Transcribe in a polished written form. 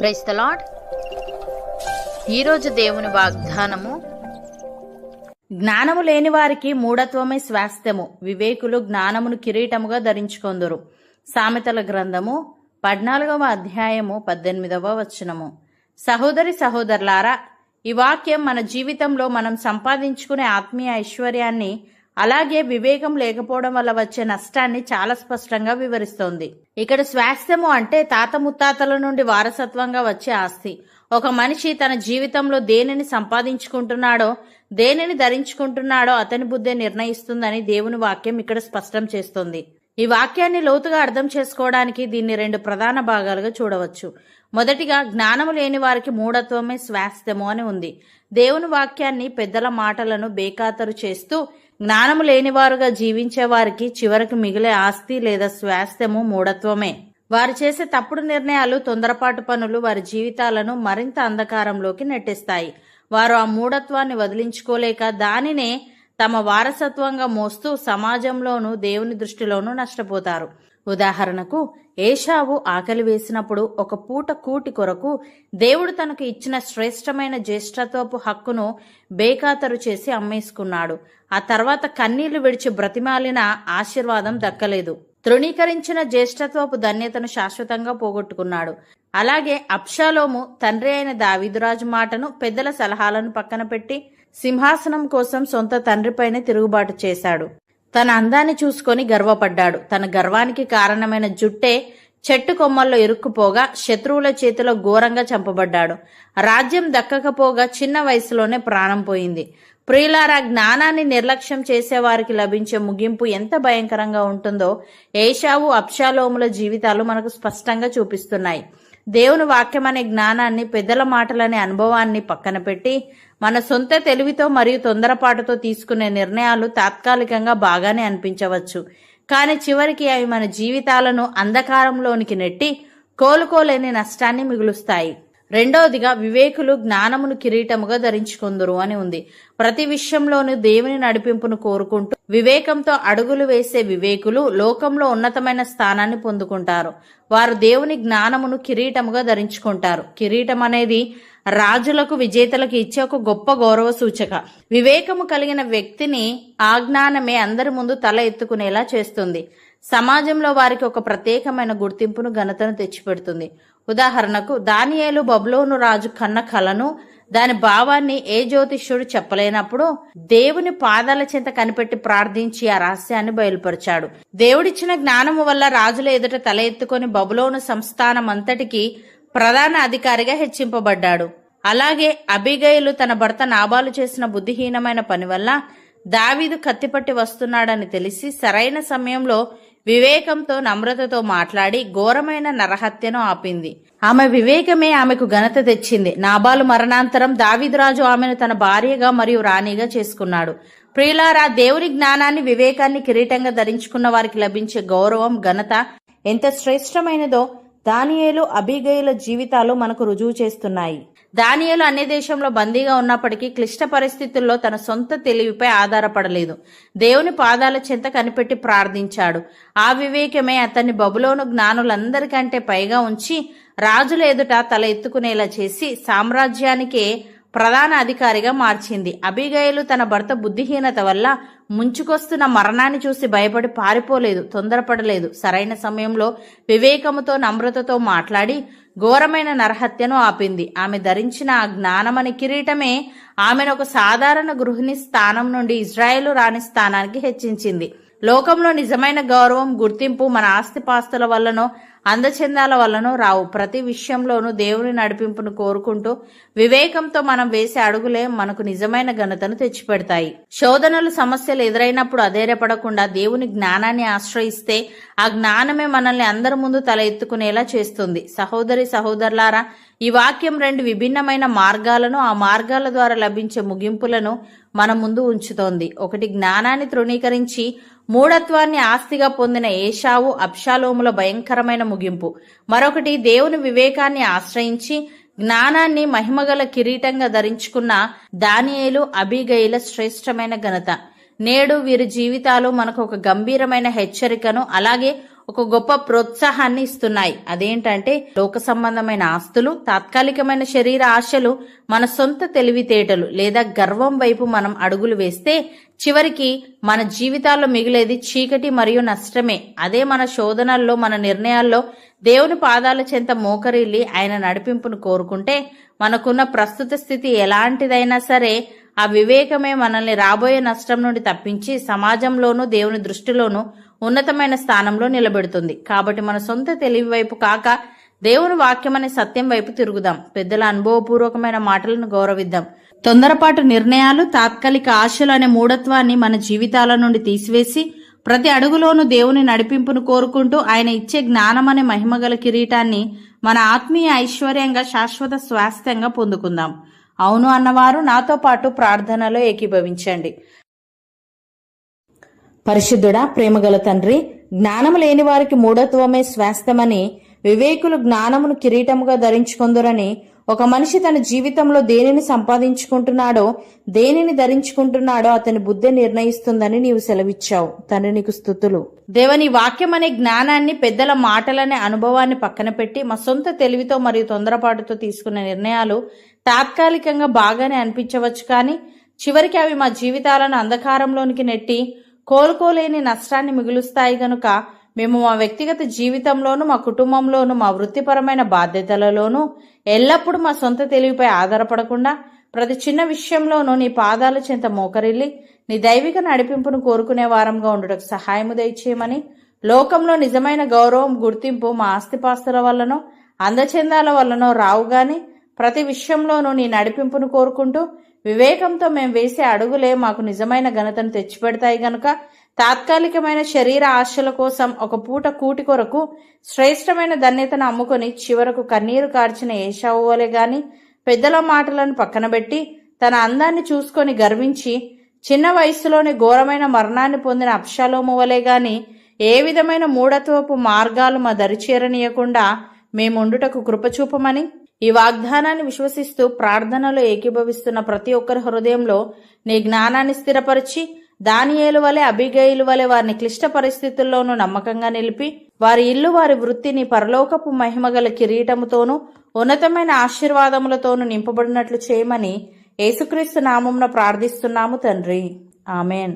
Praise the lord. ఈరోజు దేవుని వాగ్దానము, జ్ఞానము లేని వారికి మూఢత్వమే స్వాస్థ్యము, వివేకులు జ్ఞానమును కిరీటముగా ధరించుకొందురు. సామెతల గ్రంథము 14వ అధ్యాయము 18వ వచనము. సహోదరి సహోదరులారా, ఈ వాక్యం మన జీవితంలో మనం సంపాదించుకునే ఆత్మీయ ఐశ్వర్యాన్ని, అలాగే వివేకం లేకపోవడం వల్ల వచ్చే నష్టాన్ని చాలా స్పష్టంగా వివరిస్తోంది. ఇక్కడ స్వాస్థ్యము అంటే తాత ముత్తాతల నుండి వారసత్వంగా వచ్చే ఆస్తి. ఒక మనిషి తన జీవితంలో దేనిని సంపాదించుకుంటున్నాడో, దేనిని ధరించుకుంటున్నాడో అతని బుద్ధే నిర్ణయిస్తుందని దేవుని వాక్యం ఇక్కడ స్పష్టం చేస్తుంది. ఈ వాక్యాన్ని లోతుగా అర్థం చేసుకోవడానికి దీన్ని 2 ప్రధాన భాగాలుగా చూడవచ్చు. మొదటిగా, జ్ఞానము లేని వారికి మూఢత్వమే స్వాస్థ్యము అని ఉంది. దేవుని వాక్యాన్ని, పెద్దల మాటలను బేఖాతరు చేస్తూ జ్ఞానము లేనివారుగా జీవించే వారికి చివరికి మిగిలే ఆస్తి లేదా స్వాస్థ్యము మూఢత్వమే. వారు చేసే తప్పుడు నిర్ణయాలు, తొందరపాటు పనులు వారి జీవితాలను మరింత అంధకారంలోకి నెట్టేస్తాయి. వారు ఆ మూఢత్వాన్ని వదిలించుకోలేక దానినే తమ వారసత్వంగా మోస్తూ సమాజంలోనూ దేవుని దృష్టిలోనూ నష్టపోతారు. ఉదాహరణకు, ఏశావు ఆకలి వేసినప్పుడు ఒక పూట కూటి కొరకు దేవుడు తనకు ఇచ్చిన శ్రేష్టమైన జ్యేష్ఠత్వపు హక్కును బేఖాతరు చేసి అమ్మేసుకున్నాడు. ఆ తర్వాత కన్నీళ్లు విడిచి బ్రతిమాలిన ఆశీర్వాదం దక్కలేదు. తృణీకరించిన జ్యేష్ఠత్వపు ధన్యతను శాశ్వతంగా పోగొట్టుకున్నాడు. అలాగే అబ్షాలోము తండ్రి అయిన దావీదురాజు మాటను, పెద్దల సలహాలను పక్కన పెట్టి సింహాసనం కోసం సొంత తండ్రిపైనే తిరుగుబాటు చేశాడు. తన అందాన్ని చూసుకొని గర్వపడ్డాడు. తన గర్వానికి కారణమైన జుట్టే చెట్టు కొమ్మల్లో ఇరుక్కుపోగా శత్రువుల చేతిలో ఘోరంగా చంపబడ్డాడు. రాజ్యం దక్కకపోగా చిన్న వయసులోనే ప్రాణం పోయింది. ప్రియులారా, జ్ఞానాన్ని నిర్లక్ష్యం చేసేవారికి లభించే ముగింపు ఎంత భయంకరంగా ఉంటుందో ఏశావు, అబ్షాలోముల జీవితాలు మనకు స్పష్టంగా చూపిస్తున్నాయి. దేవుని వాక్యం అనే జ్ఞానాన్ని, పెద్దల మాటలనే అనుభవాన్ని పక్కన పెట్టి మన సొంత తెలివితో మరియు తొందరపాటుతో తీసుకునే నిర్ణయాలు తాత్కాలికంగా బాగానే అనిపించవచ్చు, కానీ చివరికి అవి మన జీవితాలను అంధకారంలోనికి నెట్టి కోలుకోలేని నష్టాన్ని మిగులుస్తాయి. రెండవదిగా, వివేకులు జ్ఞానమును కిరీటముగా ధరించుకొందురు అని ఉంది. ప్రతి విషయంలోనూ దేవుని నడిపింపును కోరుకుంటూ వివేకంతో అడుగులు వేసే వివేకులు లోకంలో ఉన్నతమైన స్థానాన్ని పొందుకుంటారు. వారు దేవుని జ్ఞానమును కిరీటముగా ధరించుకుంటారు. కిరీటం అనేది రాజులకు, విజేతలకు ఇచ్చే ఒక గొప్ప గౌరవ సూచక. వివేకము కలిగిన వ్యక్తిని ఆ జ్ఞానమే అందరి ముందు తల ఎత్తుకునేలా చేస్తుంది. సమాజంలో వారికి ఒక ప్రత్యేకమైన గుర్తింపును, ఘనతను తెచ్చిపెడుతుంది. ఉదాహరణకు, దానియేలు బబులోను రాజు కన్న కలను, దాని భావాన్ని ఏ జ్యోతిష్యుడు చెప్పలేనప్పుడు దేవుని పాదాల చెంత కనిపెట్టి ప్రార్థించి ఆ రహస్యాన్ని బయలుపరిచాడు. దేవుడిచ్చిన జ్ఞానము వల్ల రాజుల ఎదుట తల ఎత్తుకొని బబులోను సంస్థానం అంతటికి ప్రధాన అధికారిగా హెచ్చింపబడ్డాడు. అలాగే అబీగయిలు తన భర్త నాబాలు చేసిన బుద్ధిహీనమైన పని వల్ల దావీదు కత్తిపట్టి వస్తున్నాడని తెలిసి సరైన సమయంలో వివేకంతో, నమ్రతతో మాట్లాడి ఘోరమైన నరహత్యను ఆపింది. ఆమె వివేకమే ఆమెకు ఘనత తెచ్చింది. నాబాలు మరణాంతరం దావీదురాజు ఆమెను తన భార్యగా మరియు రాణిగా చేసుకున్నాడు. ప్రియులారా, దేవుని జ్ఞానాన్ని, వివేకాన్ని కిరీటంగా ధరించుకున్న వారికి లభించే గౌరవం, ఘనత ఎంత శ్రేష్టమైనదో దానియేలు, అబీగయిల జీవితాలు మనకు రుజువు చేస్తున్నాయి. దానియేలు అన్య దేశంలో బందీగా ఉన్నప్పటికీ క్లిష్ట పరిస్థితుల్లో తన సొంత తెలివిపై ఆధారపడలేదు. దేవుని పాదాల చెంత కనిపెట్టి ప్రార్థించాడు. ఆ వివేకమే అతన్ని బబులోను జ్ఞానులందరికంటే పైగా ఉంచి రాజుల ఎదుట తల ఎత్తుకునేలా చేసి సామ్రాజ్యానికే ప్రధాన అధికారిగా మార్చింది. అబీగయిలు తన భర్త బుద్ధిహీనత వల్ల ముంచుకొస్తున్న మరణాన్ని చూసి భయపడి పారిపోలేదు, తొందరపడలేదు. సరైన సమయంలో వివేకముతో, నమ్రతతో మాట్లాడి ఘోరమైన నరహత్యను ఆపింది. ఆమె ధరించిన ఆ జ్ఞానమని కిరీటమే ఆమెను ఒక సాధారణ గృహిణి స్థానం నుండి ఇజ్రాయేలు రాణి స్థానానికి హెచ్చించింది. లోకంలో నిజమైన గౌరవం, గుర్తింపు మన ఆస్తిపాస్తుల వల్లనో అందచందాల వల్లనో రావు. ప్రతి విషయంలోనూ దేవుని నడిపింపును కోరుకుంటూ వివేకంతో మనం వేసే అడుగులే మనకు నిజమైన ఘనతను తెచ్చిపెడతాయి. శోధనలు, సమస్యలు ఎదురైనప్పుడు అధైర్యపడకుండా దేవుని జ్ఞానాన్ని ఆశ్రయిస్తే ఆ జ్ఞానమే మనల్ని అందరి ముందు తల ఎత్తుకునేలా చేస్తుంది. సహోదరి సహోదరులారా, ఈ వాక్యం 2 విభిన్నమైన మార్గాలను, ఆ మార్గాల ద్వారా లభించే ముగింపులను మన ముందు ఉంచుతోంది. ఒకటి, జ్ఞానాన్ని తృణీకరించి మూఢత్వాన్ని ఆస్తిగా పొందిన ఏశావు, అబ్షాలోముల భయంకరమైన ముగింపు. మరొకటి, దేవుని వివేకాన్ని ఆశ్రయించి జ్ఞానాన్ని మహిమగల కిరీటంగా ధరించుకున్న దానియేలు, అబీగయిల శ్రేష్టమైన ఘనత. నేడు వీరి జీవితాలు మనకు ఒక గంభీరమైన హెచ్చరికను, అలాగే ఒక గొప్ప ప్రోత్సాహాన్ని ఇస్తున్నాయి. అదేంటంటే లోక సంబంధమైన ఆస్తులు, తాత్కాలికమైన శరీర ఆశలు, మన సొంత తెలివితేటలు లేదా గర్వం వైపు మనం అడుగులు వేస్తే చివరికి మన జీవితాల్లో మిగిలేది చీకటి మరియు నష్టమే. అదే మన శోధనల్లో, మన నిర్ణయాల్లో దేవుని పాదాల చెంత మోకరిల్లి ఆయన నడిపింపును కోరుకుంటే మనకున్న ప్రస్తుత స్థితి ఎలాంటిదైనా సరే ఆ వివేకమే మనల్ని రాబోయే నష్టం నుండి తప్పించి సమాజంలోనూ దేవుని దృష్టిలోనూ ఉన్నతమైన స్థానంలో నిలబెడుతుంది. కాబట్టి మన సొంత తెలివి వైపు కాక దేవుని వాక్యం అనే సత్యం వైపు తిరుగుదాం. పెద్దల అనుభవపూర్వకమైన మాటలను గౌరవిద్దాం. తొందరపాటు నిర్ణయాలు, తాత్కాలిక ఆశలు అనే మూఢత్వాన్ని మన జీవితాల నుండి తీసివేసి ప్రతి అడుగులోనూ దేవుని నడిపింపును కోరుకుంటూ ఆయన ఇచ్చే జ్ఞానం అనే మహిమగల కిరీటాన్ని మన ఆత్మీయ ఐశ్వర్యంగా, శాశ్వత స్వాస్థ్యంగా పొందుకుందాం. అవును అన్నవారు నాతో పాటు ప్రార్థనలో ఏకీభవించండి. పరిశుద్ధుడా, ప్రేమగల తండ్రి, జ్ఞానము లేని వారికి మూఢత్వమే స్వాస్థ్యమని, వివేకులు జ్ఞానమును కిరీటముగా ధరించుకొందురని, ఒక మనిషి తన జీవితంలో దేనిని సంపాదించుకుంటున్నాడో, దేనిని ధరించుకుంటున్నాడో అతని బుద్ధి నిర్ణయిస్తుందని నీవు సెలవిచ్చావు. తండ్రి నీకు స్తుతులు. దేవని వాక్యం అనే జ్ఞానాన్ని, పెద్దల మాటలనే అనుభవాన్ని పక్కన పెట్టి మా సొంత తెలివితో మరియు తొందరపాటుతో తీసుకున్న నిర్ణయాలు తాత్కాలికంగా బాగానే అనిపించవచ్చు, కానీ చివరికి అవి మా జీవితాలను అంధకారంలోనికి నెట్టి కోలుకోలేని నష్టాన్ని మిగులుస్తాయి. గనుక మేము మా వ్యక్తిగత జీవితంలోనూ, మా కుటుంబంలోనూ, మా వృత్తిపరమైన బాధ్యతలలోనూ ఎల్లప్పుడూ మా సొంత తెలివిపై ఆధారపడకుండా ప్రతి చిన్న విషయంలోనూ నీ పాదాల చెంత మోకరిల్లి నీ దైవిక నడిపింపును కోరుకునే వారంగా ఉండుటకు సహాయము దయచేయమని, లోకంలో నిజమైన గౌరవం, గుర్తింపు మా ఆస్తిపాస్తుల వల్లనో అందచందాల వల్లనో రావు గాని ప్రతి విషయంలోనూ నీ నడిపింపును కోరుకుంటూ వివేకంతో మేము వేసే అడుగులే మాకు నిజమైన ఘనతను తెచ్చిపెడతాయి. గనుక తాత్కాలికమైన శరీర ఆశల కోసం ఒక పూట కూటి కొరకు శ్రేష్టమైన ధన్యతను అమ్ముకొని చివరకు కన్నీరు కార్చిన ఏశావు వలె గాని, పెద్దల మాటలను పక్కనబెట్టి తన అందాన్ని చూసుకొని గర్వించి చిన్న వయసులోని ఘోరమైన మరణాన్ని పొందిన అబ్షాలోము వలె గాని ఏ విధమైన మూఢత్వపు మార్గాలు మా దరిచేరనీయకుండా మేముండుటకు కృపచూపమని, ఈ వాగ్దానాన్ని విశ్వసిస్తూ ప్రార్థనలో ఏకీభవిస్తున్న ప్రతి ఒక్కరి హృదయంలో నీ జ్ఞానాన్ని స్థిరపరిచి దానియేలు వలె, అబిగయిలు వలె వారిని క్లిష్ట పరిస్థితుల్లోనూ నమ్మకంగా నిలిపి వారి ఇల్లు, వారి వృత్తిని పరలోకపు మహిమగల కిరీటముతోనూ ఉన్నతమైన ఆశీర్వాదములతోనూ నింపబడినట్లు చేయమని యేసుక్రీస్తు నామమున ప్రార్థిస్తున్నాము తండ్రి. ఆమెన్.